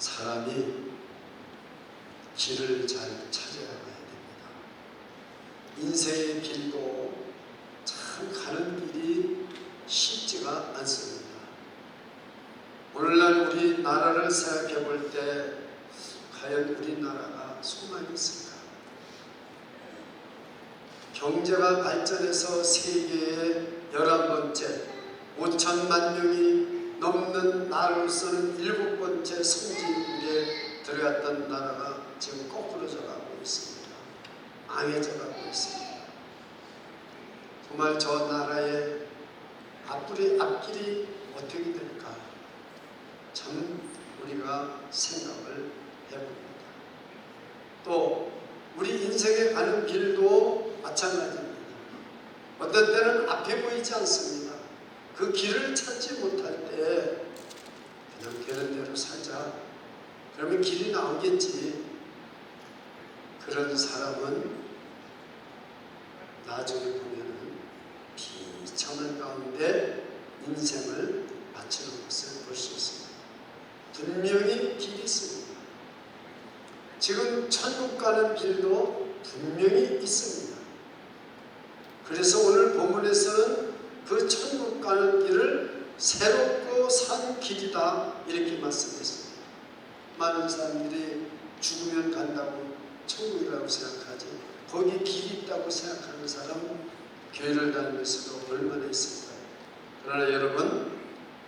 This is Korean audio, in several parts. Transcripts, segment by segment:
사람이 길을 잘 찾아야 됩니다. 인생의 길도 참 가는 길이 쉽지가 않습니다. 오늘날 우리나라를 생각해 볼 때 과연 우리나라가 소망이 있을까? 경제가 발전해서 세계의 11번째, 5천만 명이 넘는 나라로서는 7번째 선진국에 들어갔던 나라가 지금 거꾸로져 가고 있습니다. 망해져 가고 있습니다. 정말 저 나라의 앞길이 어떻게 될까? 참 우리가 생각을 해봅니다. 또 우리 인생에 가는 길도 마찬가지입니다. 어떤 때는 앞에 보이지 않습니다. 그 길을 찾지 못할 때 그냥 되는 대로 살자. 그러면 길이 나오겠지. 그런 사람은 나중에 보면은 비참한 가운데 인생을 마치는 것을 볼 수 있습니다. 분명히 길이 있습니다. 지금 천국 가는 길도 분명히 있습니다. 그래서 오늘 본문에서는 그 천국 가는 길을 새롭고 산 길이다 이렇게 말씀했습니다. 많은 사람들이 죽으면 간다고 천국이라고 생각하지 거기 길이 있다고 생각하는 사람은 교회를 다니면서도 얼마나 있을까요? 그러나 여러분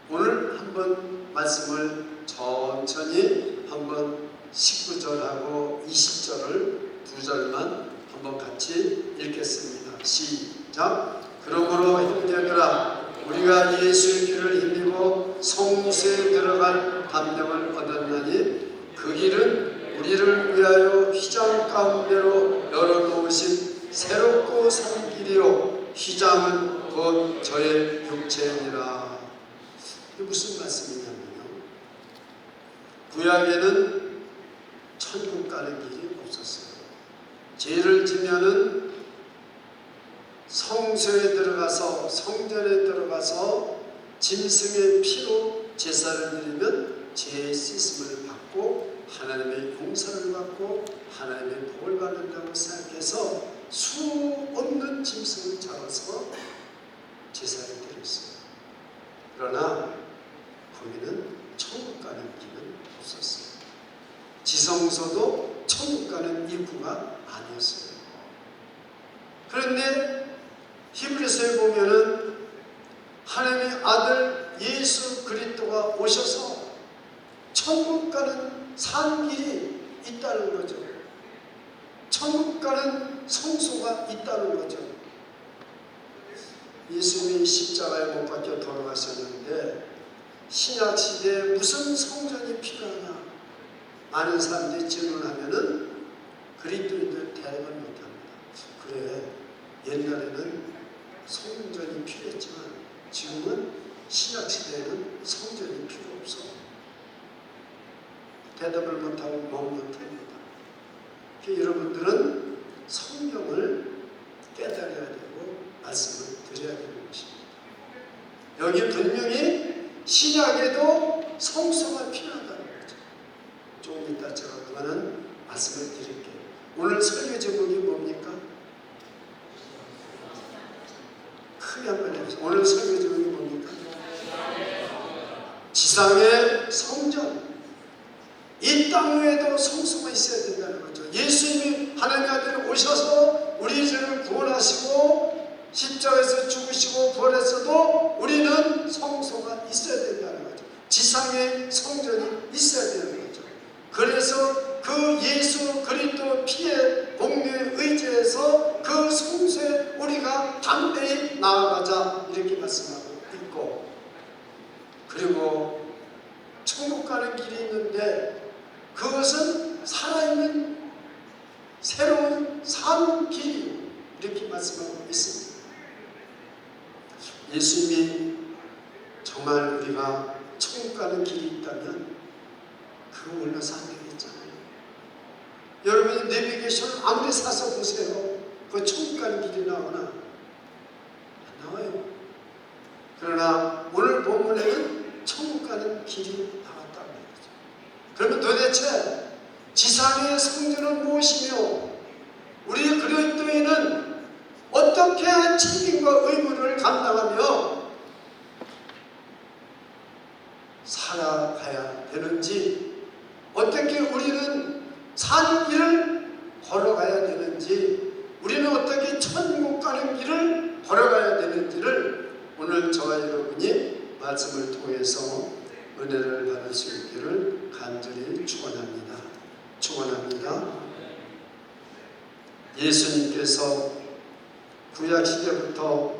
오늘 한번 말씀을 천천히 한번 19절하고 20절을 두 절만 한번 같이 읽겠습니다. 시작. 그러므로 형제들아 우리가 예수의 길을 힘입어 성소에 들어갈 담력을 얻었나니 그 길은 우리를 위하여 휘장 가운데로 열어놓으신 새롭고 산 길이요 휘장은 곧 저의 육체니라. 이게 무슨 말씀이냐면요, 구약에는 천국 가는 길이 없었어요. 죄를 지면은 성소에 들어가서 성전에 들어가서 짐승의 피로 제사를 드리면 죄의 씻음을 받고 하나님의 용서를 받고 하나님의 복을 받는다고 생각해서 수 없는 짐승을 잡아서 제사를 드렸어요. 그러나 거기는 천국 가는 길은 없었어요. 지성소도 천국 가는 입구가 아니었어요. 그런데 히브리서에 보면은 하나님의 아들 예수 그리스도가 오셔서 천국 가는 산 길이 있다는 거죠. 천국 가는 성소가 있다는 거죠. 예수님이 십자가에 못 박혀 돌아가셨는데 신약 시대에 무슨 성전이 필요하냐 많은 사람들이 질문하면은 그리스도인들 대답을 못합니다. 그래, 옛날에는 성전이 필요했지만 지금은 신약 시대에는 성전이 필요 없어. 대답을 못하고 멈칫합니다. 여러분들은 성경을 깨달아야 되고 말씀을 드려야 되는 것입니다. 여기 분명히 신약에도 성소가 필요하다는 거죠. 조금 이따 제가 그거는 말씀을 드릴게요. 오늘 설교 제목이 뭡니까? 크게 한번 해보세요. 오늘 설교 제목이 뭡니까? 지상의 성전. 이 땅 위에도 성소가 있어야 된다는 거죠. 예수님이 하나님 아들이 오셔서 우리 죄를 구원하시고 십자가에서 죽으시고 부활했어도 우리는 성소가 있어야 된다는 거죠. 지상의 성전이 있어야 되는 거죠. 그래서 그 예수 그리스도 피의 공로에 의지해서 그 성소에 우리가 담대히 나아가자 이렇게 말씀하고 있고, 그리고 천국 가는 길이 있는데 그것은 살아있는 새로운 산 길이 이렇게 말씀하고 있습니다. 예수님이 정말 우리가 천국 가는 길이 있다면 그거 올라서 안 되겠잖아요. 여러분이 내비게이션 아무리 사서 보세요. 그 천국 가는 길이 나오나? 안 나와요. 그러나 오늘 본문에는 천국 가는 길이 나왔다는 거죠. 그러면 도대체 지상의 성전은 무엇이며 우리 그리스도인은 어떻게 책임과 의무를 감당하며 살아가야 되는지, 어떻게 우리는 산 길을 걸어가야 되는지, 우리는 어떻게 천국 가는 길을 걸어가야 되는지를 오늘 저와 여러분이 말씀을 통해서 은혜를 받을 수 있기를 간절히 축원합니다. 예수님께서 구약시대부터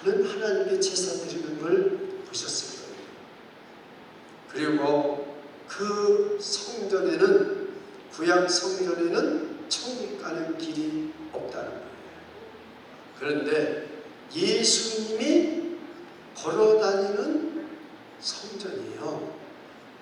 많은 하나님께 제사 드리는 걸 보셨을 거예요. 그리고 그 성전에는, 구약 성전에는 천국 가는 길이 없다는 거예요. 그런데 예수님이 걸어다니는 성전이에요.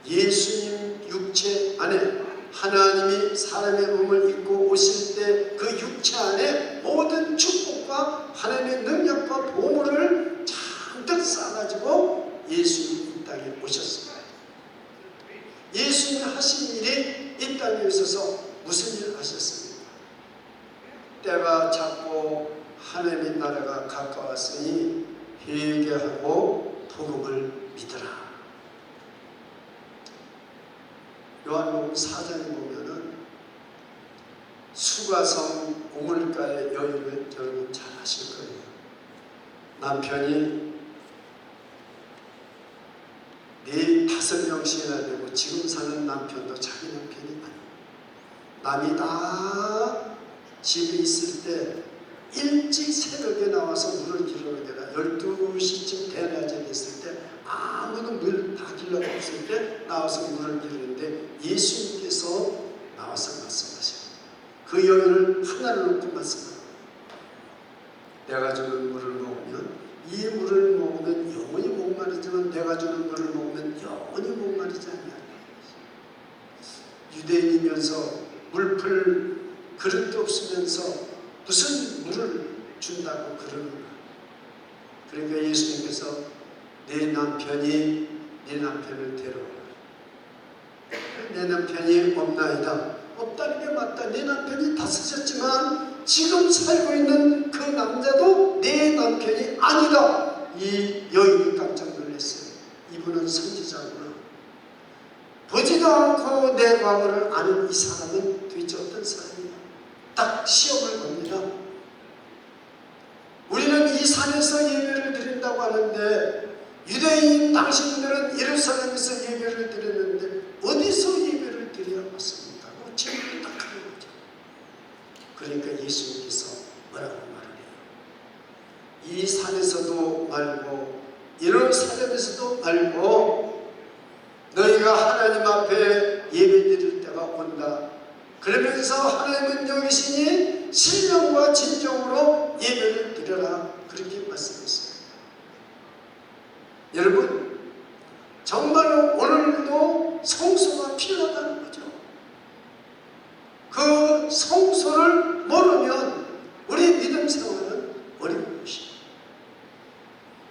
예수님 육체 안에 하나님이 사람의 몸을 입고 오실 때 그 육체 안에 모든 축복과 하나님의 능력과 보물을 잔뜩 쌓아가지고 예수님이 이 땅에 오셨습니다. 예수님이 하신 일이 이 땅에 있어서 무슨 일을 하셨습니까? 때가 찼고 하나님의 나라가 가까웠으니 회개하고 복음을 믿으라. 요한복음 4장에 보면은 수가성 우물가의 여인을 여러분 잘 아실 거예요. 남편이 4-5명씩이나 되고 지금 사는 남편도 자기 남편이 아니에요. 남이 다 집에 있을 때 일찍 새벽에 나와서 물을 길러는 데가 12시쯤 대낮에 됐을 때 아무도 물 다 길러 없을 때 나와서 물을 기르는데 예수님께서 나와서 말씀하셔요. 그 여인을 하나를 놓고 말씀합니다. 내가 주는 물을 먹으면, 이 물을 먹으면 영원히 목마르지만 내가 주는 물을 먹으면 영원히 목마르지 않냐. 유대인이면서 물풀 그릇도 없으면서 무슨 물을 준다고 그러는가. 그러니까 예수님께서 내 남편을 데려오라. 내 남편이 없나이다. 없다는 게 맞다. 내 남편이 다 쓰셨지만 지금 살고 있는 그 남자도 내 남편이 아니다. 이 여인이 깜짝 놀랐어요. 이분은 선지자구나. 보지도 않고 내 과거를 아는 이 사람은 도대체 어떤 사람이냐. 딱 시험을 겁니다. 우리는 이 산에서 예배를 드린다고 하는데 유대인 당신들은 예루살렘에서 예배를 드렸는데 어디서 예배를 드려야 맞습니까? 질문이 딱 하는 거죠. 그러니까 예수님께서 뭐라고 말을 해요? 이 산에서도 말고 예루살렘에서도 말고 너희가 하나님 앞에 예배 드릴 때가 온다. 그러면서 하나님은 여기시니 신령과 진정으로 예배를 드려라. 그렇게 말씀했어요. 여러분, 정말로 오늘도 성소가 필요하다는 거죠. 그 성소를 모르면 우리 믿음 생활은 어려운 것이에요.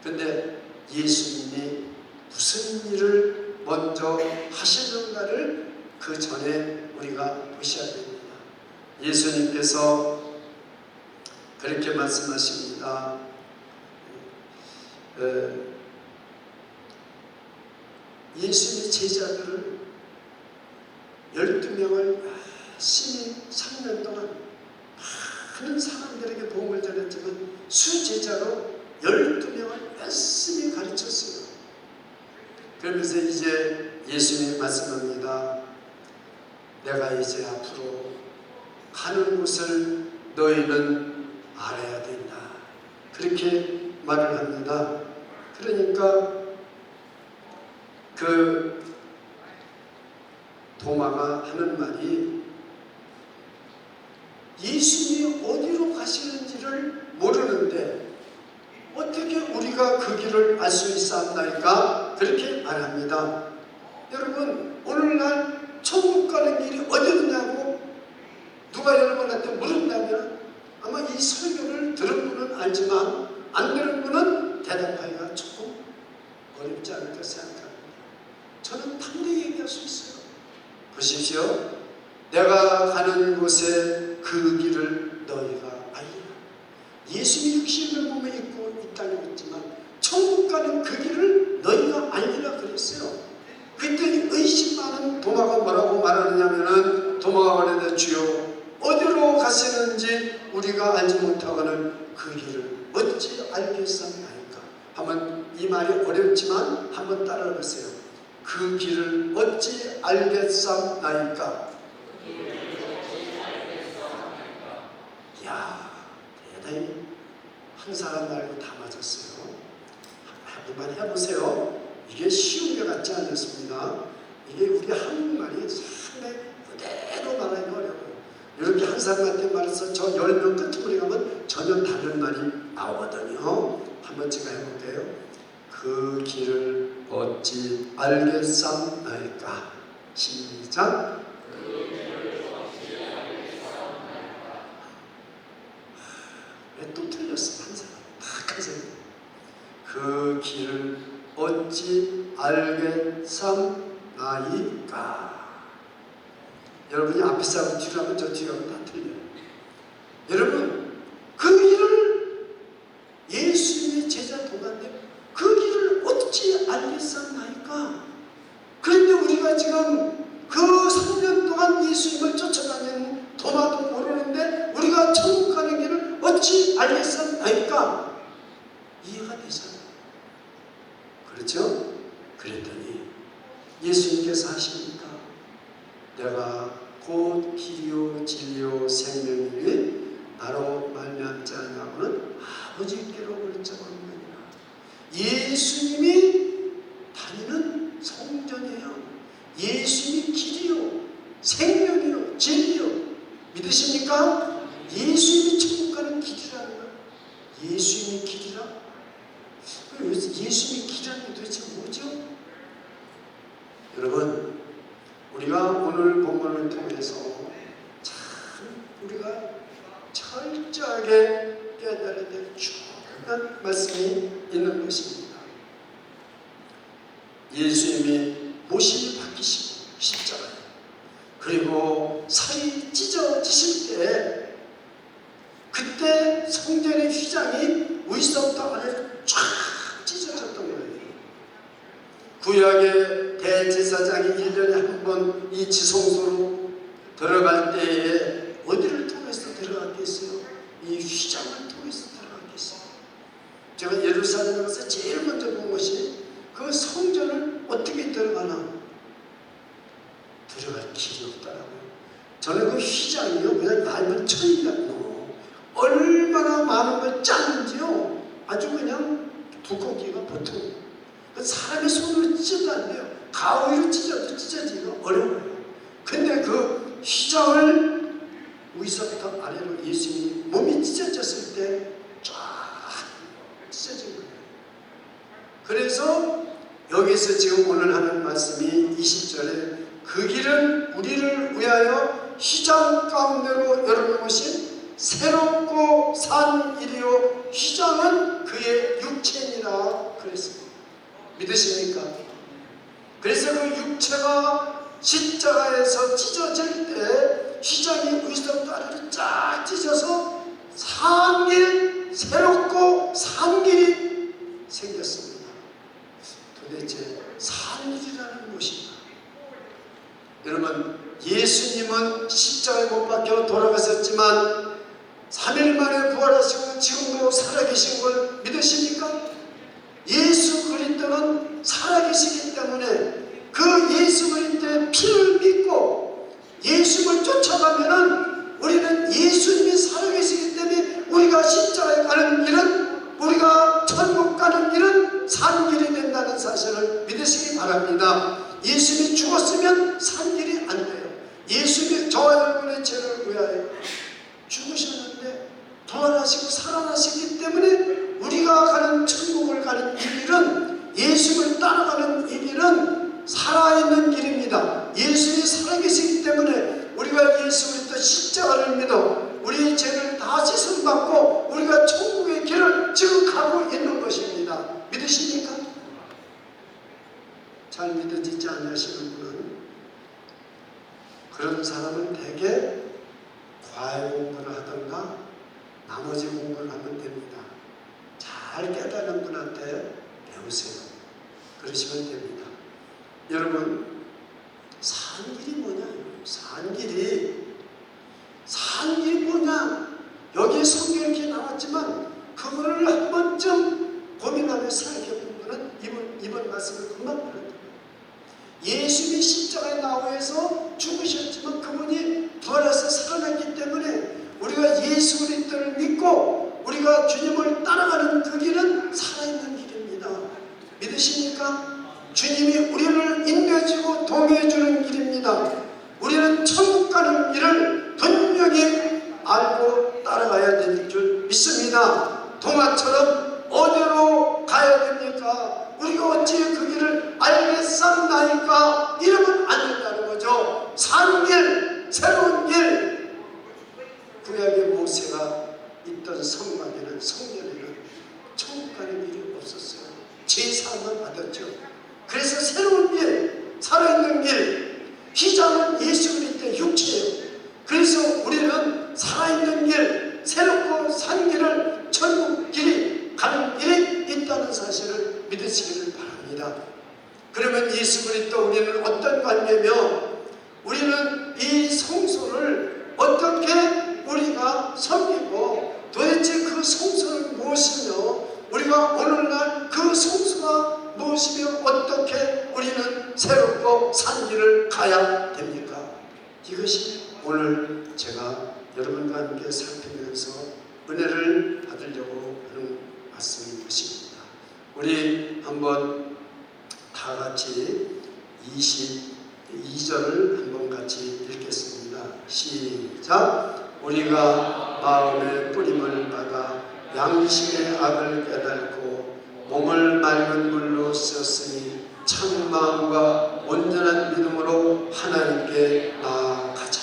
그런데 예수님이 무슨 일을 먼저 하시는가를 그 전에 우리가 보셔야 됩니다. 예수님께서 그렇게 말씀하십니다. 예수님의 제자들을 12명을 열심히 3년 동안 많은 사람들에게 복음을 전했지만 수제자로 12명을 열심히 가르쳤어요. 그러면서 이제 예수님이 말씀합니다. 내가 이제 앞으로 가는 곳을 너희는 알아야 된다. 그렇게 말을 합니다. 그러니까 그 도마가 하는 말이 예수님이 어디로 가시는지를 모르는데 어떻게 우리가 그 길을 알 수 있사옵나이까? 그렇게 말합니다. 여러분, 오늘날 천국 가는 길이 어디냐고 누가 여러분한테 물은다면 아마 이 설교를 들은 분은 알지만 안 들은 분은 대답하기가 조금 어렵지 않을까 생각합니다. 저는 탐내 얘기할 수 보십시오. 내가 가는 곳에 그 길을 너희가 알리라. 예수님이 육신을 몸에 입고 이 땅에 있지만 천국 가는 그 길을 너희가 알리라 그랬어요. 그랬더니 의심 많은 도마가 뭐라고 말하느냐면은, 도마가 말하되 주여 어디로 가시는지 우리가 알지 못하거늘 그 길을 어찌 알겠사옵나이까. 한번 이 말이 어렵지만 한번 따라해 보세요. 그 길을 어찌 알겠사옵나이까. 이야, 대단히 한 사람 말고 다 맞았어요. 한번 해보세요. 이게 쉬운 게 같지 않습니다. 이게 우리 한국말이 상당히 그대로 말하기가 어려워요. 이렇게 한 사람한테 말해서 저 10명 끝머리 가면 전혀 다른 말이 나오거든요. 한번 제가 해볼게요. 그 길을 어찌 알겠사옵나이까. 시작. 왜 또 틀렸어? 한 사람 딱 한 사람. 그 길을 어찌 알겠사옵나이까. 여러분이 앞에 사람 뒤로 하면 저 뒤로 하면 다 틀려요. 여러분, 그 길을 예수님의 제자 도가인데 그 길을 어찌 알겠사옵나이까. 그런데 우리가 지금 그 3년 동안 예수님을 쫓아다니는 도마도 모르는데 우리가 천국 가는 길을 어찌 알겠사옵나이까. 이해가 되잖아요. 그렇죠? 그랬더니 예수님께서 하십니까? 내가 곧 길이요 진리요 생명이니 나로 말미암지 아니하고는 아버지께로 올 자가 없느니라. 예수님이 다니는 성전이에요. 예수님이 길이요 생명이요 진리요. 믿으십니까? 예수님이 천국 가는 길이라는 거예요. 예수님이 길이라? 예수님이 길이라는 게 도대체 뭐죠? 여러분, 우리가 오늘 본문을 통해서 참 우리가 철저하게 깨달아야 될 중요한 말씀이 있는 것입니다. 예수님이 모심을 받기시고 십자가에, 그리고 살이 찢어지실 때 그때 성전의 휘장이 위서부터 아래로 쫙 찢어졌던 거예요. 구약의 대제사장이 1년에 한 번 이 지성소로 들어갈 때에 어디를 통해서 들어갔겠어요? 이 휘장을 통해서 들어갔겠어요. 제가 예루살렘에 가서 제일 먼저 본 것이 그 성전을 어떻게 들어가나, 들어갈 길이 없더라고요. 저는 그 휘장이요 그냥 얇은 천이 같고 얼마나 많은 걸 짜는지요 아주 그냥 두껍기가 보통 사람이 손으로 찢어도 안 돼요. 가위로 찢어도 찢어지기가 어려워요. 근데 그 휘장을 위서부터 아래로 예수님이 몸이 찢어졌을 때 쫙 찢어진 거예요. 그래서 여기서 지금 오늘 하는 말씀이 20절에 그 길은 우리를 위하여 휘장 가운데로 열어놓으신 새롭고 산 일이요 휘장은 그의 육체니라 그랬습니다. 믿으십니까? 그래서 그 육체가 십자가에서 찢어질 때 휘장이 위서부터 아래로 쫙 찢어서 산 길, 새롭고 산 길이 생겼습니다. 도대체 산 길이라는 무엇인가? 여러분, 예수님은 십자가에 못 박혀 돌아가셨지만 3일 만에 부활하시고 지금도 살아계신 걸 믿으십니까? 예수 그리스도는 살아계시기 때문에 그 예수 그리스도의 피를 믿고 예수를 쫓아가면은 우리는 예수님이 살아계시기 때문에 우리가 십자가에 가는 길은, 우리가 천국 가는 길은 산길이 된다는 사실을 믿으시기 바랍니다. 예수님이 죽었으면 산길이 안 돼요. 예수님이 저와 여러분의 죄를 위하여 죽으셨는데 부활하시고 살아나시기 때문에 우리가 가는 천국을 가는 이 길은, 예수를 따라가는 이 길은 살아있는 길입니다. 예수님이 살아계시기 때문에 우리가 예수 그리스도 십자가를 믿어 우리의 죄를 다 씻음받고 우리가 천국의 길을 지금 가고 있는 것입니다. 믿으십니까? 잘 믿어지지 않으시는 분은 그런 사람은 대개 과외 공부를 하던가 나머지 공부를 하면 됩니다. 잘 깨달은 분한테 배우세요. 그러시면 됩니다. 여러분, 사는 길이 뭐냐요? 사는 길이 뭐냐? 여기에 성경에 이렇게 나왔지만 그거를 한 번쯤 고민하며 생각해보면 이번 말씀을 금방 들었다. 예수님이 십자가에 나와서 죽으셨지만 그분이 부활해서 살아났기 때문에 우리가 예수 그리스도를 믿고 우리가 주님을 따라가는 그 길은 살아있는 길입니다. 믿으십니까? 주님이 우리를 인도해주고 도움해주는 길입니다. 우리는 천국 가는 길을 분명히 알고 따라가야 될 줄 믿습니다. 동화처럼 어디로 가야 됩니까? 우리가 어찌 그 길을 알겠사옵나이까? 이러면 안 된다는 거죠. 산 길, 새로운 길. 구약의 모세가 있던 성막에는, 성전에는 천국 가는 길이 없었어요. 제사만 받았죠. 그래서 새로운 길, 살아있는 길, 희장은 예수 그리스도의 육체예요. 그래서 우리는 살아있는 길, 새롭고 산 길을, 천국 길이, 가는 길이 있다는 사실을 믿으시기를 바랍니다. 그러면 예수 그리스도 우리는 어떤 관계며 우리는 이 성소를 어떻게 우리가 섬기고 도대체 그 성소는 무엇이며 우리가 오늘날 그 성소가 무엇이며 어떻게 우리는 새롭고 산 길을 가야 됩니까? 이것이 오늘 제가 여러분과 함께 살피면서 은혜를 받으려고 하는 말씀인 것입니다. 우리 한번 다 같이 22절을 한번 같이 읽겠습니다. 시작. 우리가 마음의 뿌림을 받아 양심의 악을 깨닫고 몸을 맑은 물로 썼으니 참 마음과 온전한 믿음으로 하나님께 나아가자.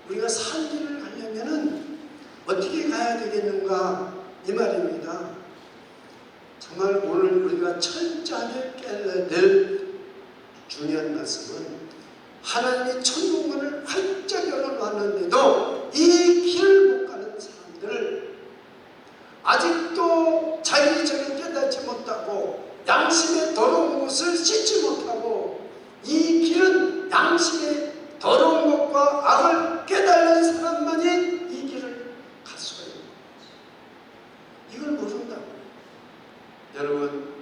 우리가 산 길을 가려면은 어떻게 가야 되겠는가 이 말입니다. 정말 오늘 우리가 철저하게 깨달아야 될 중요한 말씀은 하나님이 천국문을 활짝 열어놨는데도 이 길을 못 가는 사람들, 아직도 자기를 깨닫지 못하고 양심의 더러운 것을 씻지 못하고 이 길은 양심의 더러운 것과 악을 깨달는 사람만이 이 길을 갈 수가 있는 거예요. 이걸 모른다고. 여러분,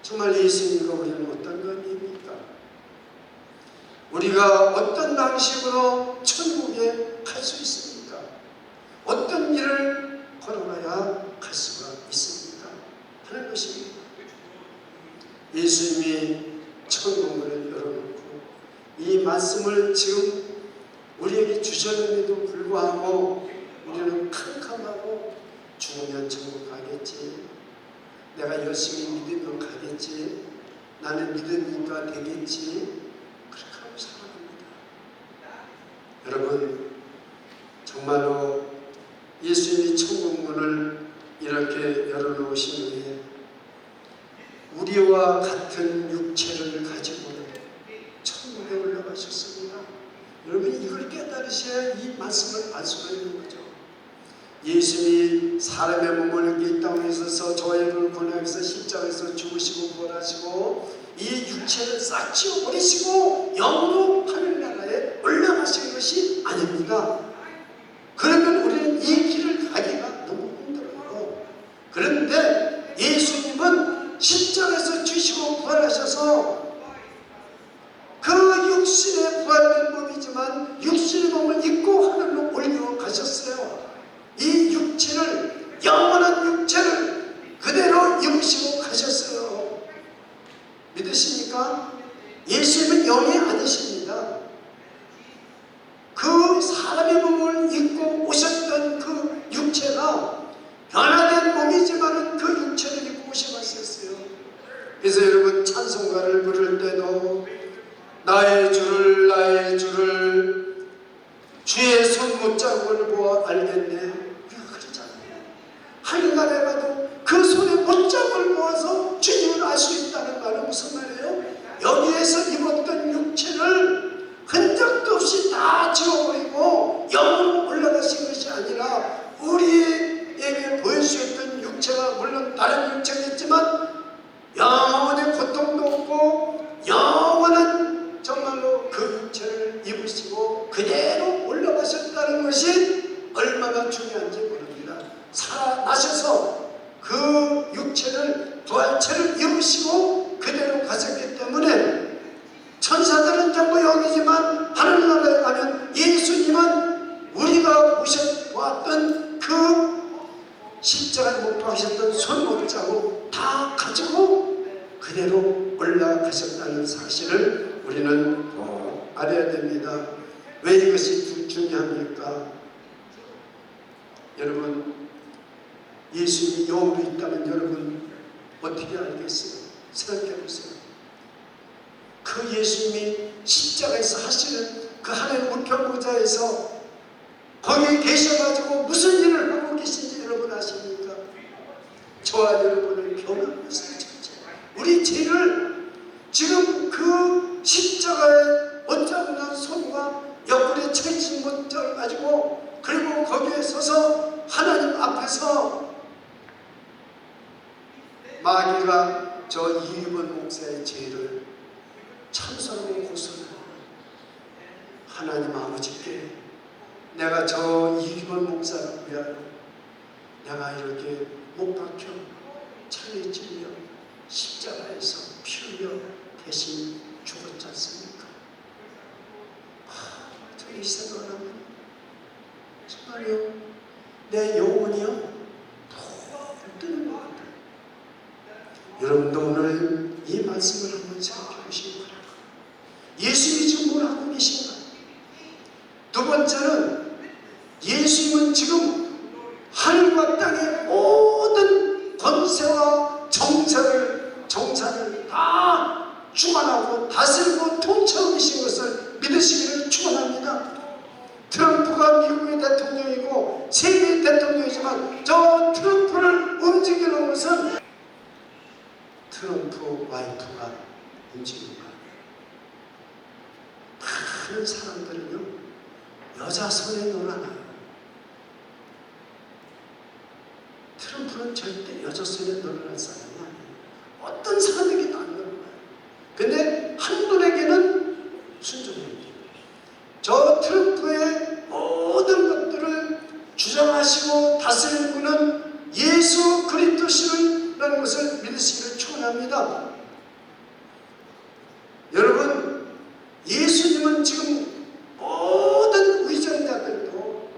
정말 예수님과 우리는 어떤 관계입니까? 우리가 어떤 방식으로 천국에 갈 수 있습니까? 어떤 길을 걸어가야 갈 수가 있습니까? 하는 것입니다. 예수님이 천국문을 열어놓고 이 말씀을 지금 우리에게 주셨는데도 불구하고 우리는 캄캄하고 죽으면 천국 가겠지, 내가 열심히 믿으면 가겠지, 나는 믿으니까 되겠지, 그렇게 하고 살아갑니다. 여러분, 정말로 예수님이 천국문을 이렇게 열어놓으신 후에 우리와 같은 육체를 가지고 천국에 올라가셨습니다. 여러분, 이걸 깨달으셔야 이 말씀을 알 수가 있는 거죠. 예수님이 사람의 몸을 입고 이 땅에 있어서 저희를 고난에서 십자가에서 죽으시고 부활하시고 이 육체를 싹 치워버리시고 영으로 하늘나라에 올라가신 것이 아닙니다. 그러면 우리는 이 길을 가기가 너무 힘들어요. 그런데 예수님은 십자가에서 주시고 부활하셔서 그 육신의 부활된 몸이지만 육신의 몸을 입고 하늘로 올려가셨어요. 이 육체를, 영원한 육체를 그대로 입으시고 가셨어요. 믿으십니까? 예수님은 영이 아니십니다. 그 사람의 몸을 입고 오셨던 그 육체가 변화된 몸이지만 그 육체를 입고 오셔봤었어요. 그래서 여러분, 찬송가를 부를 때도 나의 주를 나의 주를 주의 손못자국을 보아 알겠네, 우리가 그러잖아요. 하늘나라에 가도 그 손의 못자국을 보아서 주님을 알 수 있다는 말은 무슨 말이에요? 여기에서 입었던 육체를 다 지워버리고 영으로 올라가신 것이 아니라 우리에게 보여주셨던 육체가 물론 다른 육체겠지만 영원의 고통도 없고 영원한 정말로 그 육체를 입으시고 그대로 올라가셨다는 것이 얼마나 중요한지 모릅니다. 살아나셔서 그 육체를 부활체를 입으시고 그대로 가셨기 때문에 천사들은 전부 여기지만 하늘나라에 가면 예수님은 우리가 보셨던 그 십자가에 못 박으셨던 손목자국 다 가지고 그대로 올라가셨다는 사실을 우리는 알아야 됩니다. 왜 이것이 중요합니까? 여러분, 예수님이 영으로 있다면 여러분 어떻게 알겠어요? 생각해 보세요. 그 예수님이 십자가에서 하시는 그 하나님 우편보좌에서 거기에 계셔가지고 무슨 일을 하고 계신지 여러분 아십니까? 저와 여러분을 변화하시는 존재. 우리 죄를 지금 그 십자가에 못잡는 손과 옆구리에 채진 것을 가지고 그리고 거기에 서서 하나님 앞에서 마귀가 저 이유번 목사의 죄를 참선하고 고소를 하나님 아버지께 내가 저 이규범 목사를 위하여 내가 이렇게 못 박혀 창에 찔려 십자가에서 피 흘려 대신 죽었지 않습니까? 저 이 생각하면 정말요 내 영혼이요 푹 뜨는 것 같아요. 여러분도 오늘 이 말씀을 한번 생각해 보시기 바랍니다. 예수님이 지금 뭘 하고 계신가? 두 번째는 예수님은 지금 하늘과 땅의 모든 권세와 정사를 다 주관하고 다스리고 통치하고 계신 것을 믿으시기를 축원합니다. 트럼프가 미국의 대통령이고 세계의 대통령이지만 저 트럼프를 움직이는 것은 트럼프 와이프가 움직이는 거예요. 다른 사람들은요 여자 손에 놀아나요. 트럼프는 절대 여자 손에 놀아날 사람이 아니에요. 어떤 사람에게도 안 놀아나요. 근데 한 분에게는 순종해야 돼요. 저 트럼프의 모든 것들을 주장하시고 다스리는 분은 예수 그리스도시라는 것을 믿으시기를 축원합니다. 여러분, 예수님은 지금 모든 위정자들도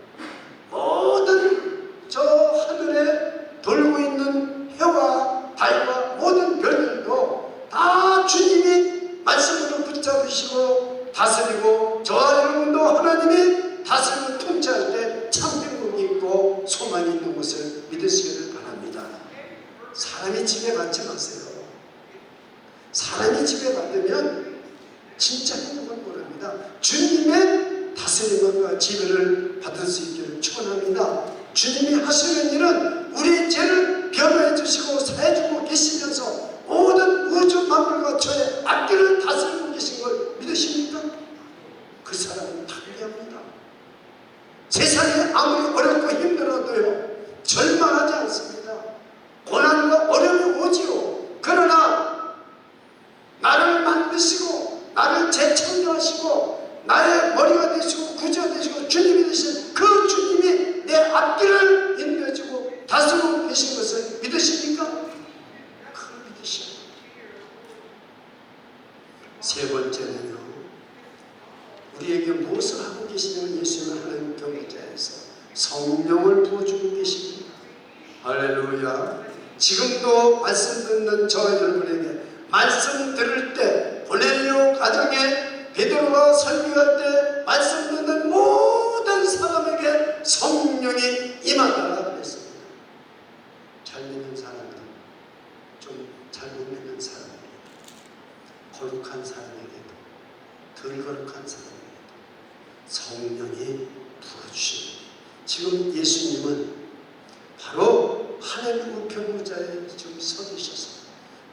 모든 저 하늘에 돌고 있는 해와 달과 모든 별들도 다 주님이 말씀으로 붙잡으시고 다스리고 저와 여러분도 하나님이 다스리고 통치할 때 참평복이 있고 소망이 있는 것을 믿으시기를 바랍니다. 사람이 집에 가지 마세요. 사람이 집에 가면 진짜 행복을 모릅니다. 주님의 다스림과 지배를 받을 수 있기를 축원합니다. 주님이 하시는 일은 우리의 죄를 변호해 주시고 사해 주고 계시면서 모든 우주 만물과 저의 앞길을 다스리고 계신 걸 믿으십니까? 그 사람은 탄비합니다. 세상이 아무리 어렵고 힘들어도요 절망하지 않습니다. 고난과 어려움이 오지요. 그러나 나를 만드시고 나를 재창조하시고 나의 머리가 되시고 구주가 되시고 주님이 되신 그 주님이 내 앞길을 인도해주고 다스리고 계신 것을 믿으십니까? 그걸 믿으셔야 돼요. 세 번째는요, 우리에게 무엇을 하고 계시냐면 예수님은 하나님 경배자에서 성령을 부어주고 계십니다. 할렐루야. 지금도 말씀 듣는 저 여러분에게 말씀 들을 때 고넬료 가정에 베드로가 설교할 때 말씀 듣는 모든 사람에게 성령이 임하다가 그랬습니다. 잘 믿는 사람들, 좀 잘못 믿는 사람에게, 거룩한 사람에게도, 덜 거룩한 사람에게도 성령이 부어주십니다. 지금 예수님은 바로 하나님 우편무자에 지금 서 계셔서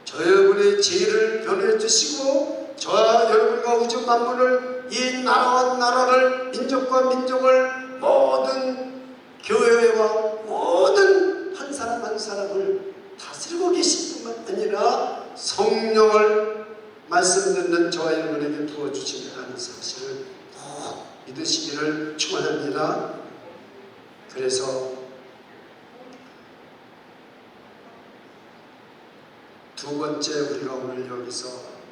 저 여러분의 죄를 변호해 주시고 저와 여러분과 우주 만물을 이 나라와 나라를, 민족과 민족을, 모든 교회와 모든 한 사람 한 사람을 다스리고 계실 뿐만 아니라 성령을 말씀 듣는 저와 여러분에게 부어주신다는 사실을 꼭 믿으시기를 축원합니다. 그래서 두 번째, 우리가 오늘 여기서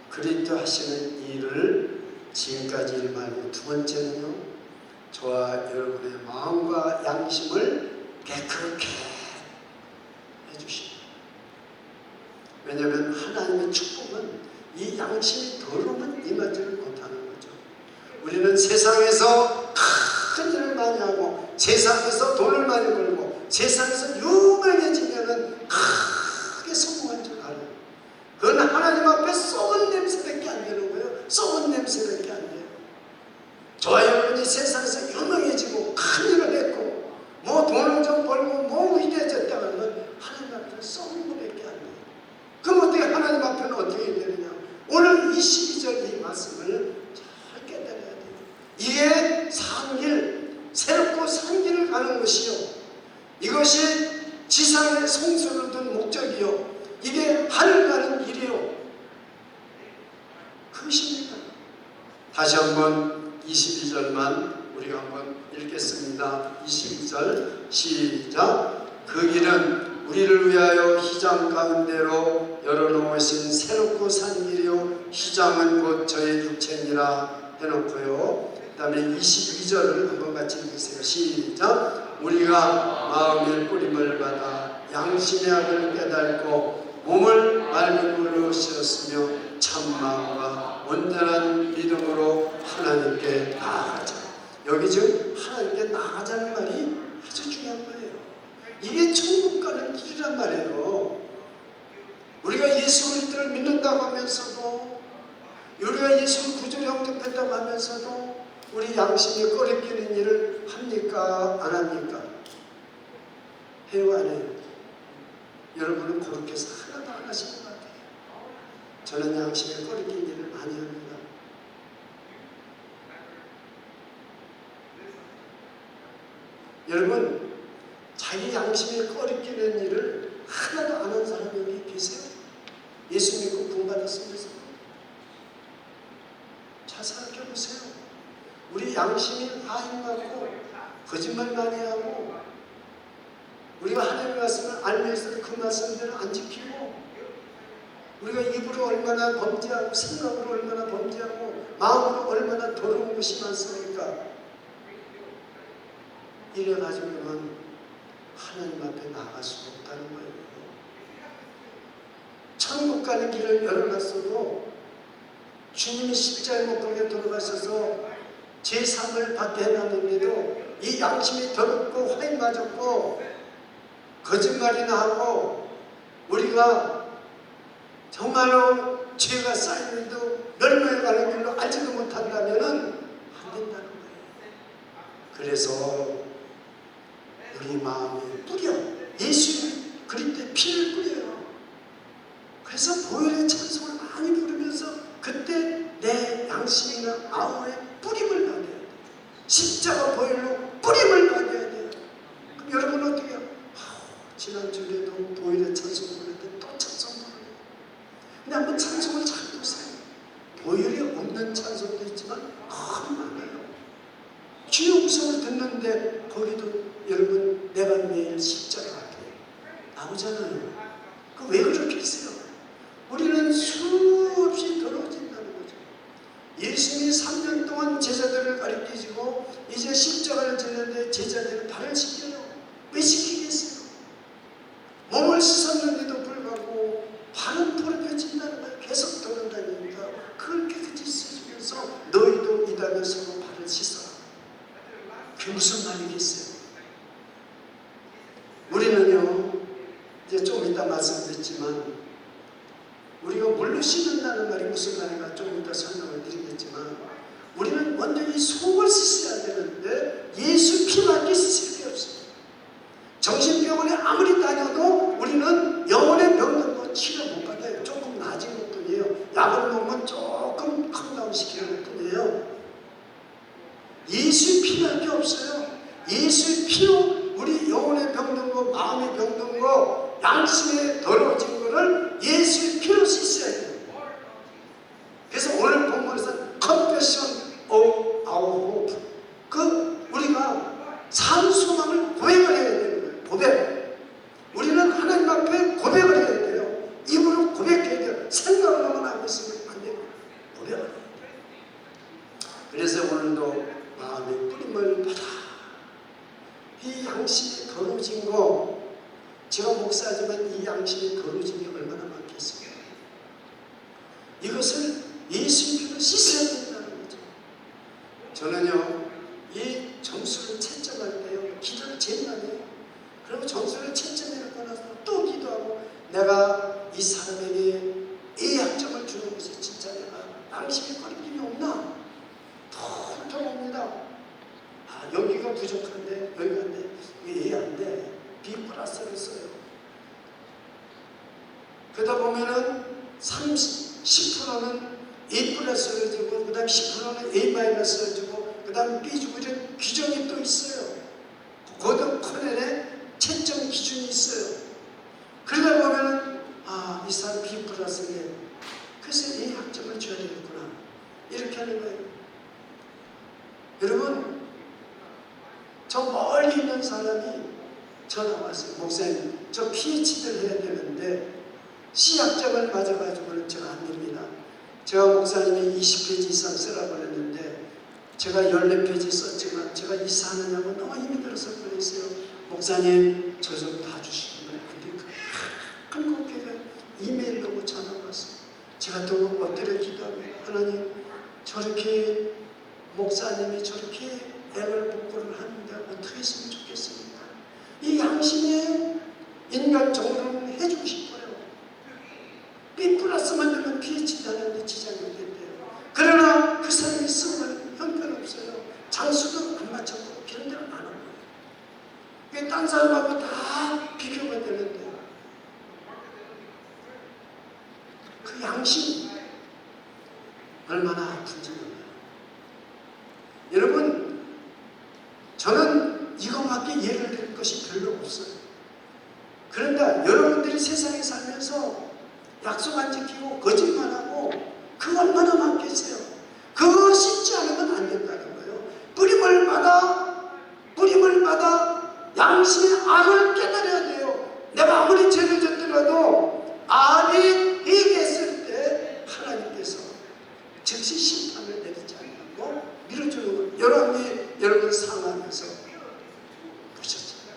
그리스도 하시는 일을 지금까지 일 말고, 두 번째는요, 저와 여러분의 마음과 양심을 깨끗게 해주십니다. 왜냐하면 하나님의 축복은 이 양심이 더러우면 임하지를 못하는 거죠. 우리는 세상에서 큰 일을 많이 하고, 세상에서 돈을 많이 벌고, 세상에서 유명해지면은 크게 성공한 줄 알아요. 그건 하나님 앞에 썩은 냄새밖에 안 되는 거예요. 썩은 냄새밖에 안 돼요. 저와 여러분이 세상에서 유명해지고 큰 일을 했고 뭐 돈을 좀 벌고 뭐 위대해졌다는 건 하나님 앞에는 썩은 것밖에 안 돼요. 그럼 어떻게 하나님 앞에는 어떻게 되느냐? 오늘 22절 이 말씀을 잘 깨달아야 돼요. 이게 산 길, 새롭고 산 길을 가는 것이요, 이것이 지상의 성소를 둔 목적이요, 이게 하늘 가는 길이요, 그것입니다. 다시 한번 22절만 우리가 한번 읽겠습니다. 22절 시작. 그 길은 우리를 위하여 휘장 가운데로 열어놓으신 새롭고 산 길이요, 휘장은 곧 저의 육체니라 해놓고요. 그 다음에 22절을 한번 같이 읽으세요. 시작. 우리가 마음의 뿌림을 받아 양심의 악을 깨닫고 몸을 맑은 물로 씻었으며 참마음과 온전한 믿음으로 하나님께 나아가자. 여기 지금 하나님께 나아가자는 말이 아주 중요한 거예요. 이게 천국 가는 길이란 말이에요. 우리가 예수 그리스도를 믿는다고 하면서도, 우리가 예수를 구주로 영접했다고 하면서도 우리 양심에 꺼리끼는 일을 합니까? 안 합니까? 해요, 안 해요? 여러분은 그렇게 해서 하나도 안 하신 것 같아요. 저는 양심에 꺼리끼는 일을 많이 합니다. 여러분, 자기 양심에 꺼리끼는 일을 하나도 안 한 사람이 여기 계세요? 예수 믿고 구원받았으면서? 잘 생각해보세요. 우리 양심이 하인 같고 거짓말 많이 하고, 우리가 하나님의 말씀을 알면서도 그 말씀대로 안 지키고, 우리가 입으로 얼마나 범죄하고 생각으로 얼마나 범죄하고 마음으로 얼마나 더러운 것이 많습니까? 이래가지고는 하나님 앞에 나갈 수가 없다는 거예요. 천국 가는 길을 열어놨어도 주님이 십자가에 못 가게 돌아가셔서 제3을 받게 해놨는데도 이 양심이 더럽고 화인 맞았고 거짓말이나 하고 우리가 정말로 죄가 쌓이는데도 멸망에 가는 길로 알지도 못한다면 안 된다는 거예요. 그래서 우리 마음에 뿌려, 예수 그리스도의 피를 뿌려요. 그래서 보혈의 찬송을 많이 부르면서 그때 내 양심이나 마음에 뿌림을 받아야 돼요. 십자가 보혈로 뿌림을 받아야 돼요. 그럼 여러분 어떻게 해요? 지난주에도 보혈의 찬송 부르는데 또 찬송 부르네요. 근데 한번 찬송을 잘 보세요. 보혈이 없는 찬송도 있지만 너무 많아요. 주의 음성을 듣는데 거기도 여러분 내가 매일 십자가 같아요 나오잖아요. 그 왜 그렇게 했어요? 우리는 수없이 더러워진다는 거죠. 예수님이 3년 동안 제자들을 가르치시고 이제 십자가를 지는데 제자들을 발을 씻겨요. 왜 씻기겠어요? 몸을 씻었는데도 불구하고 발은 더럽혀진다는 거예요. 계속 더러운다니까 그걸 깨끗이 씻으면서 너희도 이다가 서로 발을 씻어라. 그게 무슨 말이겠어요? 우리는요, 이제 좀 이따 말씀드렸지만 우리가 물로 씻는다는 말이 무슨 말인가 좀 이따 설명을 드리겠지만, 우리는 먼저 이 속을 씻어야 되는데 예수 피밖에 씻을 게 없어요. 정신병원에 아무리 다녀도 우리는 영혼의 병도 치료 못 받아요. 조금 나아진 것 뿐이에요. 약을 먹으면 조금 컴다운 시키는 것 뿐이에요. 예수의 피할 게 없어요. 예수의 피로 우리 영혼의 병든 거, 마음의 병든 거, 양심에 더러워진 거를 예수의 피로 씻어야 돼요. 그래서 오늘 본문에서 Confession of our hope, 우리가 산 소망을 고백을 해야 되는 거예요. 고백. 우리는 하나님 앞에 고백을 해야 돼요. 입으로 고백해야 돼요. 생각으로만 하고 있으면 안 돼요. 고백을 해야 돼요. 그래서 오늘도 마음의 뿌림을 받아. 이 양심이 거룩진 거, 제가 목사지만 이 양심이 거룩진 게 얼마나 많겠어요. 이것을 예수의 피로 씻어야 된다는 거죠. 저는요, 이 점수를 채점할 때요, 기도를 제일 많이 해요. 그리고 점수를 채점해놓고 나서 또 기도하고, 내가 이 사람에게 이 약점을 주는 것이 진짜 내가 양심의 거룩함이 없나? 텅텅 옵니다. 아, 여기가 부족한데, 여기가 안 돼. 이게 A 안 돼. B 플러스를 써요. 그러다 보면은 10%는 A 플러스를 주고, 그 다음 10%는 A 마이너스를 주고, 그 다음 B 주고, 이런 규정이 또 있어요. 고등 코넬에 채점 기준이 있어요. 그러다 보면은, 아, 이 사람 B 플러스인데, 그래서 A 학점을 줘야 되겠구나. 이렇게 하는 거예요. 여러분, 저 멀리 있는 사람이 전화 왔어요. 목사님, 저 PhD를 해야 되는데 C학점을 맞아가지고는 제가 안 됩니다. 제가 목사님이 20페이지 이상 쓰라고 그랬는데 제가 14페이지 썼지만 제가 이사하느냐고 너무 힘이 들어서 그랬어요. 목사님, 저 좀 봐주시는 거예요. 근데 한국교회 이메일로 전화 왔어요. 제가 또 엎드려 기도하면, 하나님, 저렇게 목사님이 저렇게 애를 복구를 하는데 어떻게 했으면 좋겠습니까? 이 양심의 인간 정도는 해주고 싶어요. B 플러스만 되면 PhD 하는데 지장이 없겠대요. 그러나 그 사람이 쓰면 형편없어요. 장수도 안 맞췄고 이런 데는 안 오고. 그게 딴 사람하고 다 비교가 되는데 그 양심 얼마나 아픈지 몰라요. 여러분, 저는 이것밖에 예를 들 것이 별로 없어요. 그런데 여러분들이 세상에 살면서 약속 안 지키고 거짓말하고 그거 얼마나 많겠어요. 그거 씻지 않으면 안 된다는 거예요. 뿌림을 받아 양심의 악을 깨달아야 돼요. 내가 아무리 죄를 졌더라도 악이 회개했을 때 하나님께서 즉시 심판을 내리지 않고 밀어주는 거. 여러분 상하면서 보셨잖아요.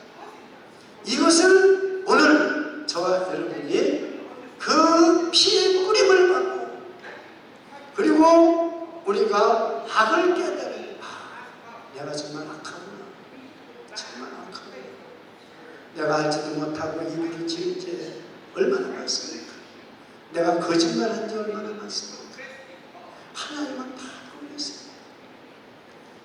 이것을 오늘 저와 여러분이 그 피의 뿌림을 받고, 그리고 우리가 악을 깨달아요. 아, 내가 정말 악하구나. 정말 악하구나. 내가 알지도 못하고 이유를 지은 죄 얼마나 많습니까? 내가 거짓말한 지 얼마나 많습니까? 하나님은 다 알고 있습니다.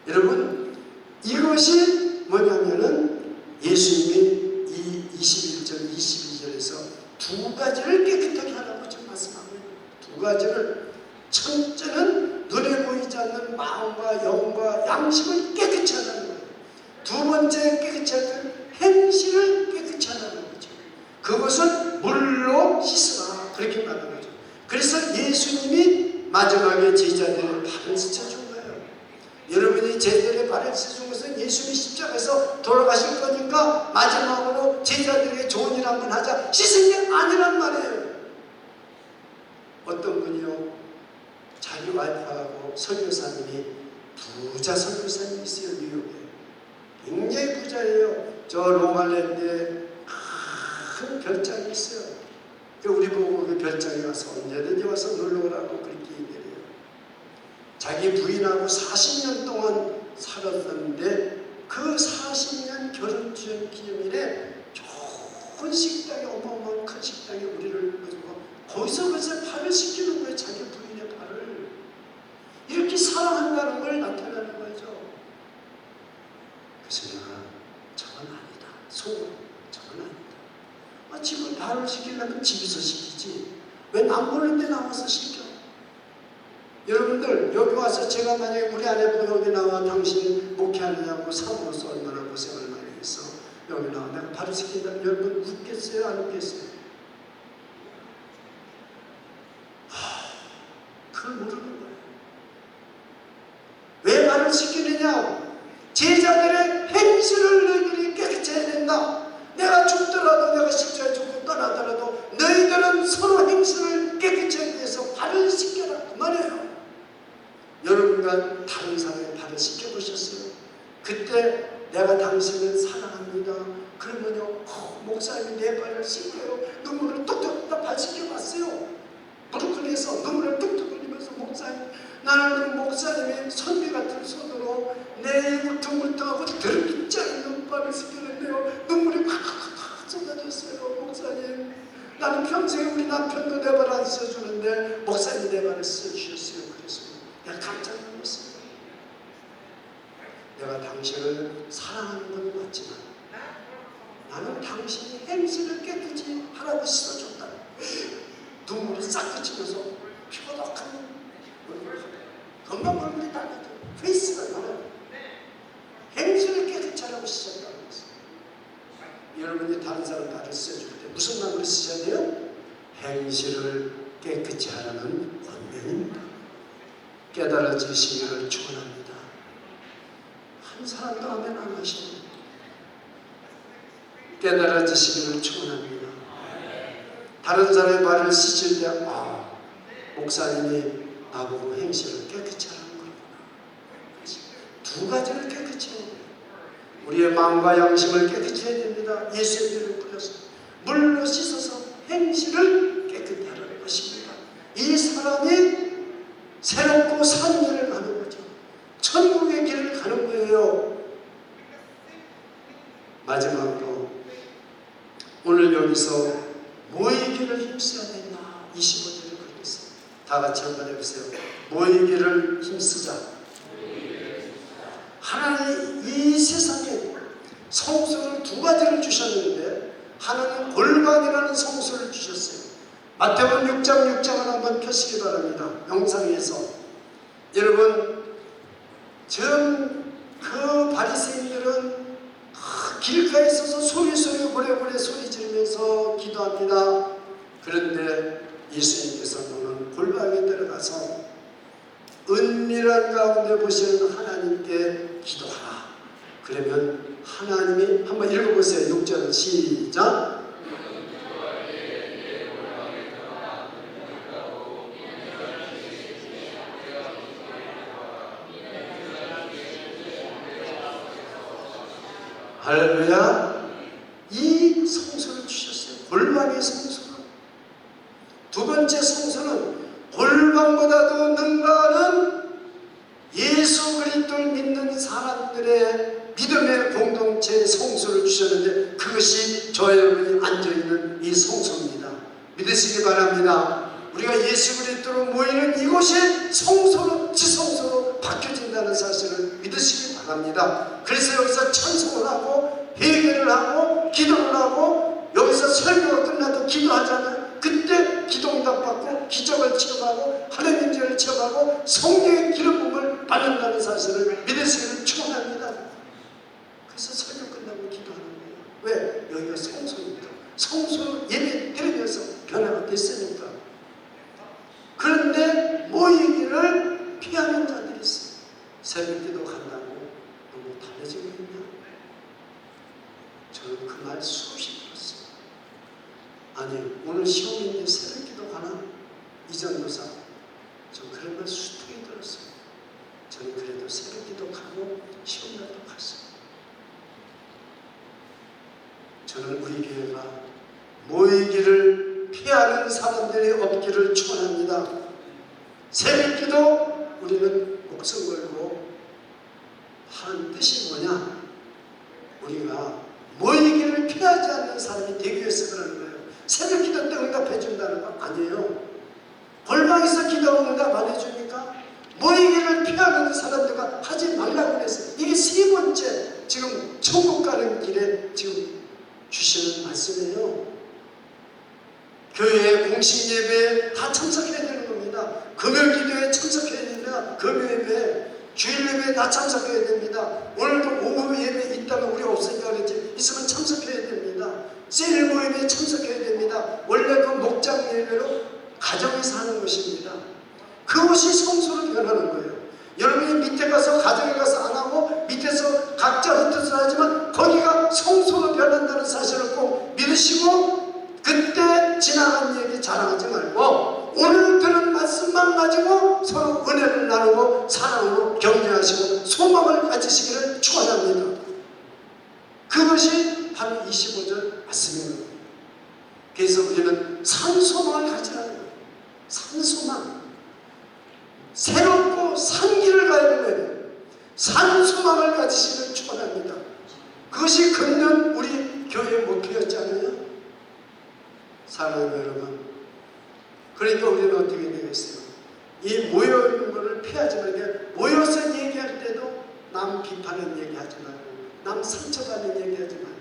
여러분, 이것이 뭐냐면은 예수님이 이 21절, 22절에서 두 가지를 깨끗하게 하라고 지금 말씀하고 있는 거예요. 두 가지를. 첫째는 눈에 보이지 않는 마음과 영과 양심을 깨끗이 하라는 거예요. 두 번째 깨끗이 하는 행실을 깨끗이 하라는 거죠. 그것을 물로 씻으라. 그렇게 말하는 거죠. 그래서 예수님이 마지막에 제자들의 발을 씻어준 거예요. 여러분이 제자들의 발을 씻어준 것은 예수님이 십자가에서 돌아가실 거니까 마지막으로 제자들에게 좋은 일 한번 하자, 씻은 게 아니란 말이에요. 어떤 분이요, 자기 와이프하고 설교사님이, 부자 설교사님이 있어요. 뉴욕에. 굉장히 부자예요. 저 롱알랜드에 큰 별장이 있어요. 우리 보고 그 별장에 와서 언제든지 와서 놀러오라고 그렇게 얘기해요. 자기 부인하고 40년 동안 살았는데 그 40년 결혼 기념일에 좋은 식당에, 어마어마한 큰 식당에 우리를 가지고 거기서 발을 씻기는 거예요. 자기 부인의 발을. 이렇게 사랑한다는 걸 나타내는 거죠. 그래서 내가 저건 아니다. 저건 아니다. 집을 발을 씻기려면 집에서 씻기지. 왜 남 보는 데 나와서 씻겨? 여러분들 여기 와서 제가 만약에 우리 아내보다 여기 나와 당신 목회하느냐고 사모로서 얼마나 고생을 많이 했어. 여기 나와 내가 바로 시킨다. 여러분 웃겠어요? 안 웃겠어요? 그걸 모르는 거예요. 왜 말을 시키느냐? 제자들의 행실을 너희들이 깨끗이 해야 된다. 내가 죽더라도 내가 십자가에 죽고 떠나더라도 너희들은 서로 행실을 깨끗이 하기 위해서 발을 씻겨라 그 말이에요. 여러분과 다른 사람의 발을 씻겨보셨어요? 그때 내가 당신을 사랑합니다. 그러면요 목사님이 내 발을 씻겨요. 눈물을 뚝뚝 발 씻겨봤어요. 브루클리에서 눈물을 뚝뚝 흘리면서 목사님 나는 그 목사님의 선비 같은 손으로 내 울퉁불퉁하고 드럽지 않은 발을 씻겼는데요 눈물이 콱콱콱 쏟아졌어요. 목사님 나는 평생에 우리 남편도 내 발 안 씻어주는데 목사님이 내 발을 씻어주셨어요. 그래서 내가 깜짝 놀랐어요. 내가 당신을 사랑하는 건 맞지만 나는 당신이 행실을 깨끗이 하라고 씻어줬다. 눈물이 싹 그치면서 표독한 금방 얼굴이 달라져. 페이스가 나와요. 행실을 깨끗이 하라고 씻었다고 했어요. 여러분이 다른 사람 발을 씻어줄 때 무슨 마음으로 씻어야 돼요? 행실을 깨끗이 하라는 권면입니다. 깨달아지시기를 축원합니다. 한 사람도 아멘 안 하시네. 깨달아지시기를 축원합니다. 다른 사람의 발을 씻을 때 목사님이 나보고 행실을 깨끗이 하라는 거구나. 두 가지를 깨끗이 해야 돼요. 우리의 마음과 양심을 깨끗이 해야 됩니다. 예수의 피를 뿌려서 물로 씻어서 행실을 깨끗이 하라는 것입니다. 이 사람이 새롭고 산 길을 가는 거죠. 천국의 길을 가는 거예요. 마지막으로 오늘 여기서 모이기를 힘써야 된다. 25절을 그렸어요. 다 같이 한번 해보세요. 모이기를 힘쓰자. 하나님 이 세상에 성소를 두 가지를 주셨는데 하나는 골방이라는 성소를 주셨어요. 마태복음 6장을 한번 펴시기 바랍니다. 영상에서 여러분 전 그 바리새인들은 길가에 있어서 소리 고래고래 소리 지르면서 기도합니다. 그런데 예수님께서 너는 골방에 들어가서 은밀한 가운데 보시는 하나님께 기도하라. 그러면 하나님이 한번 읽어보세요. 6절 시작. 할렐루야. 이 성소를 주셨어요. 골방의 성소를. 두 번째 성소는 골방보다도 능가하는 예수 그리스도를 믿는 사람들의 믿음의 공동체의 성소를 주셨는데 그것이 저 여러분이 앉아있는 이 성소입니다. 믿으시기 바랍니다. 우리가 예수 그리스도로 모이는 이곳이 성소로 지성소로 바뀌어진다는 사실을 믿으시기 바랍니다. 그래서 여기서 찬송을 하고 회개를 하고 기도를 하고 여기서 설교가 끝나도 기도하잖아요. 그때 기도응답 받고 기적을 체험하고 하나님 인재를 체험하고 성령의 기름 부음을 받는다는 사실을 믿으시기를 축원합니다. 그래서 설교 끝나고 기도하는 거예요. 왜? 여기가 성소입니다. 성소 예배 드리면서 변화가 됐으니까. 그런데 모이기를 피하는 자들이 있어요. 새벽기도 간다고 너무 달라지고 있냐? 저는 그 말 수없이 들었어요. 아니 오늘 시험인데 새벽기도 가나? 이전도사 전 그런 말 수두개 들었어요. 저는 그래도 새벽기도 가고 시험날도 갔어요. 저는 우리 교회가 모이기를 피하는 사람들이 없기를 축원합니다. 새벽기도 우리는 목숨 걸고 하는 뜻이 뭐냐? 우리가 모이기를 피하지 않는 사람이 되기 위해서 그러는 거예요. 새벽기도 때 응답해 준다는 거 아니에요. 골방에서 기도하면 응답 안 해줍니까? 모이기를 피하는 사람들과 하지 말라고 그랬어요. 이게 세 번째 지금 천국 가는 길에 지금 주시는 말씀이에요. 교회의 공식 예배에 다 참석해야 되는 겁니다. 금요 기도에 참석해야 있습니다. 금요 예배, 주일 예배에 다 참석해야 됩니다. 오늘도 오후 예배 있다면 우리 없으니까 그랬지, 있으면 참석해야 됩니다. 셀 모임에 참석해야 됩니다. 원래 그 목장 예배로 가정에서 하는 것입니다. 그것이 성소로 변하는 거예요. 여러분이 밑에 가서 가정에 가서 안 하고 밑에서 각자 흩어서 하지만 거기가 성소로 변한다는 사실을 꼭 믿으시고, 그때 지나간 얘기 자랑하지 말고 오늘 들은 말씀만 가지고 서로 은혜를 나누고 사랑으로 격려하시고 소망을 가지시기를 축원합니다. 그것이 바로 25절 말씀입니다. 그래서 우리는 산소망을 가지라는 거예요. 산소망, 새롭고 산길을 가야 되는 산소망을 가지시기를 축원합니다. 그것이 금년 우리 교회의 목표였잖아요. 사랑하는 여러분, 그러니까 우리는 어떻게 되겠어요? 이 모여있는 것을 피하지 말고, 모여서 얘기할 때도 남 비판하는 얘기하지 말고 남 상처받는 얘기하지 말고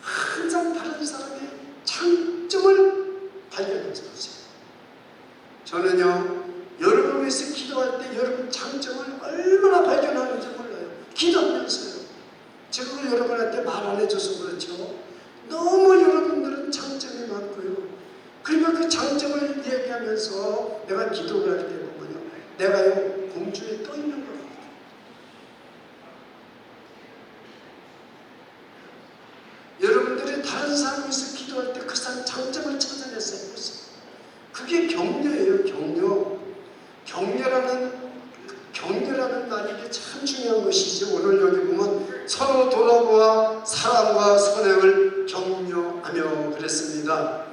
항상 다른 사람의 장점을 발견해서 보세요. 저는요, 여러분을 위해서 기도할 때 여러분 장점을 얼마나 발견하는지 몰라요. 기도하면서요. 제가 그걸 여러분한테 말 안 해줘서 그렇죠. 너무 여러분들은 장점이 많고요. 그러니까 그 장점을 얘기하면서 내가 기도를 할 때 보면요, 내가요 공중에 떠 있는 겁니다. 여러분들이 다른 사람에서 기도할 때 그 사람 장점을 찾아내서 해보세요. 그게 격려예요. 격려라는 말이 이게 참 중요한 것이죠. 오늘 여기 보면 서로 돌아보아 사랑과 선행을 격려하며 그랬습니다.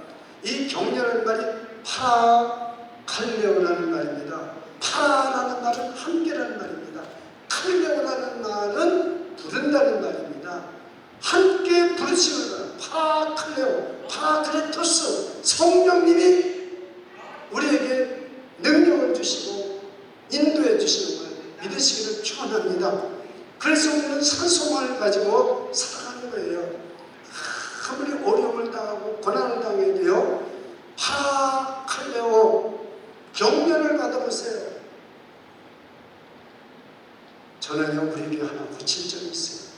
이 격려라는 말이 파라칼레오라는 말입니다. 파라라는 말은 함께라는 말입니다. 칼레오라는 말은 부른다는 말입니다. 함께 부르시는 파라칼레오, 파라크레토스, 성령님이 우리에게 능력을 주시고 인도해 주시는 걸 믿으시기를 축원합니다. 그래서 우리는 산소망을 가지고 살아가는 거예요. 아무리 어려움을 당하고 고난을 당해도요, 파라칼레오 격려를 받아보세요. 저는요, 우리에게 하나 붙일 점이 있어요.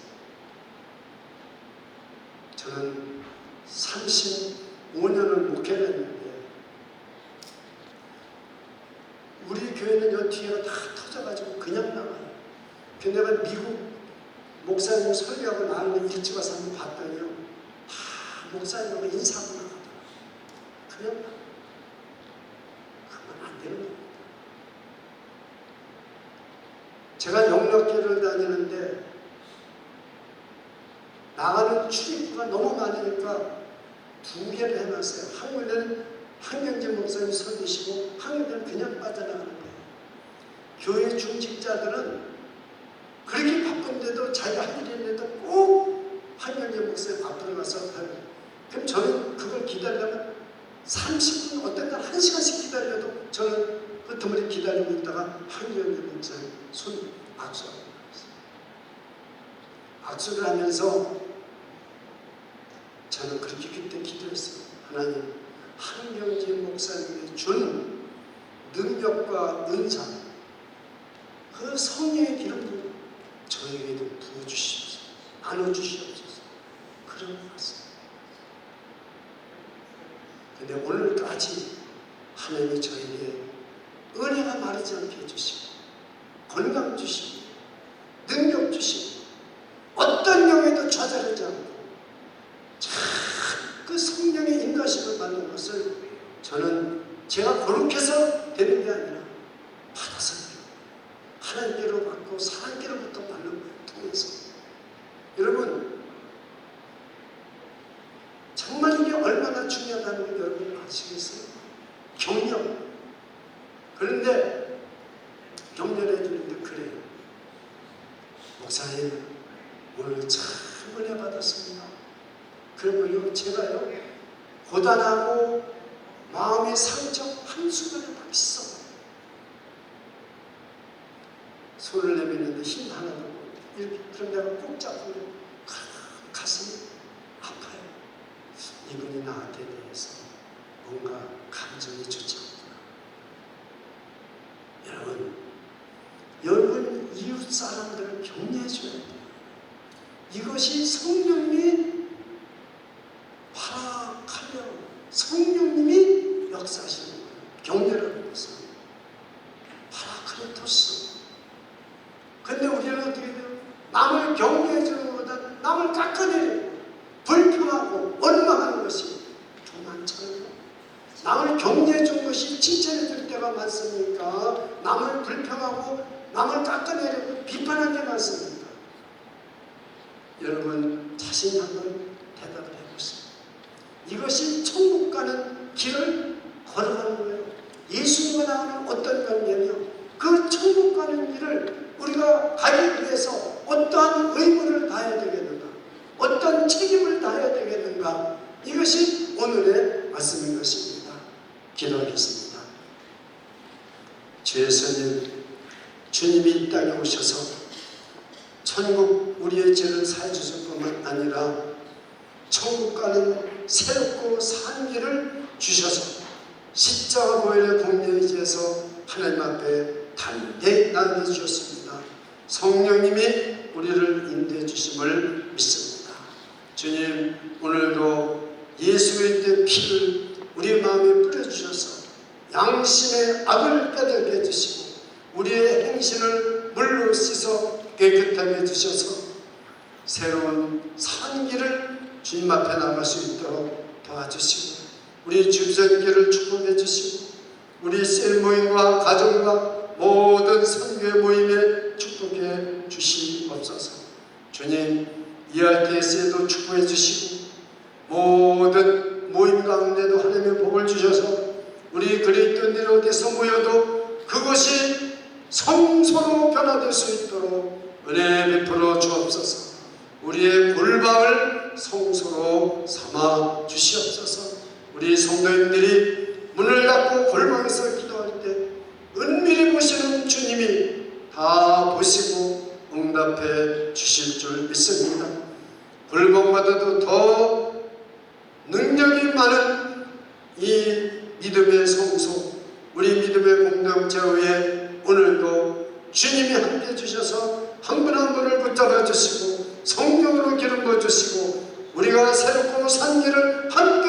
저는 35년을 목회를 했는데 우리 교회는 요 뒤에가 다 터져가지고 그냥 나가요. 근데 내가 미국 목사님 설교하고 나오는 일찍 와서 한번 봤더니요, 다 목사님하고 인사하고 나가더라고요. 그냥 나가요. 그건 안 되는 겁니다. 제가 영락교를 다니는데 나가는 출입구가 너무 많으니까 2개를 해놨어요. 한 군데는 한경재 목사님 서계시고 한 군데는 그냥 빠져나가는 거예요. 교회 중직자들은 그렇게 바쁜데도 자기가 할 일이 있는데도 꼭 한경재 목사님 앞으로 가서 하는. 그럼 저는 그걸 기다리려면 30분, 어떤 날 1시간씩 기다려도 저는 그 틈을 기다리고 있다가 한경재 목사님 손 악수하고 있어요. 악수를 하면서 저는 그렇게 그때 기도했어요. 하나님, 한경재 목사님이 준 능력과 은사, 그 성령의 기름도 저에게도 부어주시옵소서, 나눠주시옵소서. 그런 것 같습니다. 근데 오늘까지 하나님이 저에게 은혜가 마르지 않게 해주시고 건강 주시고 능력 주시고 어떤 영에도 좌절하지 않고 그 성령의 인가심을 받는 것을 저는 제가 거룩해서 되는 게 아니라 받아서 하나님께로 받고 사람께로부터 받는 걸 통해서. 여러분, 정말 이게 얼마나 중요하다는 걸 여러분 아시겠어요? 격려. 그런데 격려를 해주는데 그래요. 목사님, 오늘 참 은혜 받았습니다. 그러면요, 제가요, 고단하고 마음의 상처 한순간에 막 씻어. 손을 내밀는데 힘 하나도 없고, 이렇게, 그럼 내가 꼭 잡고 가슴이 아파요. 이분이 나한테 대해서 뭔가 감정이 좋지 않구나. 여러분, 이웃 사람들을 격려해 줘야 돼요. 이것이 성령님이 활약하며 성령님이 역사하시는 거예요. 격려라는 것은 파라크리토스. 근데 우리는 어떻게 돼요? 남을 격려해 주는 것보다 남을 깎아내리고 불평하고 원망하는 것이 더 많잖아요. 남을 격려해 준 것이 칭찬해 줄 때가 많습니까? 남을 불평하고 남을 깎아내리고 비판할 때 많습니까? 여러분 자신이 한번 대답을 해보세요. 이것이 천국 가는 길을 걸어가는 거예요. 예수님과 나오는 어떤 관계며 그 천국 가는 길을 우리가 가기 위해서 어떠한 의무를 다해야 되겠는가, 어떤 책임을 다해야 되겠는가, 이것이 오늘의 말씀인 것입니다. 기도하겠습니다. 주 예수님, 주님이 이 땅에 오셔서 천국 우리의 죄를 사해 주실 뿐만 아니라 천국 가는 새롭고 산 길을 주셔서 십자가 보혈의 공로에 의해서 하나님 앞에 담대히 나아가 주셨습니다. 성령님이 우리를 인도해 주심을 믿습니다. 주님, 오늘도 예수 그리스도의 피를 우리 마음에 뿌려주셔서 양심의 악을 깨닫게 해주시고 우리의 행실을 물로 씻어 깨끗하게 해주셔서 새로운 산 길을 주님 앞에 나갈 수 있도록 도와주시고 우리 주변교회를 축복해 주시고 우리 셀 모임과 가정과 모든 선교회 모임에 축복해 주시옵소서. 주님, ERTS에도 축복해 주시고 모든 모임 가운데도 하나님의 복을 주셔서 우리 그리스도인들이 어디서 모여도 그것이 성소로 변화될 수 있도록 은혜 베풀어 주옵소서. 우리의 골방을 성소로 삼아 주시옵소서. 우리 성도님들이 문을 닫고 골방에서 기도할 때 은밀히 보시는 주님이 다 보시고 응답해 주실 줄 믿습니다. 골방마다도 더 능력이 많은 이 믿음의 성소, 우리 믿음의 공동체에 오늘도 주님이 함께 주셔서 한 분 한 분을 붙잡아 주시고 성령으로 기름 부어 주시고 우리가 새롭고 산 길을 함께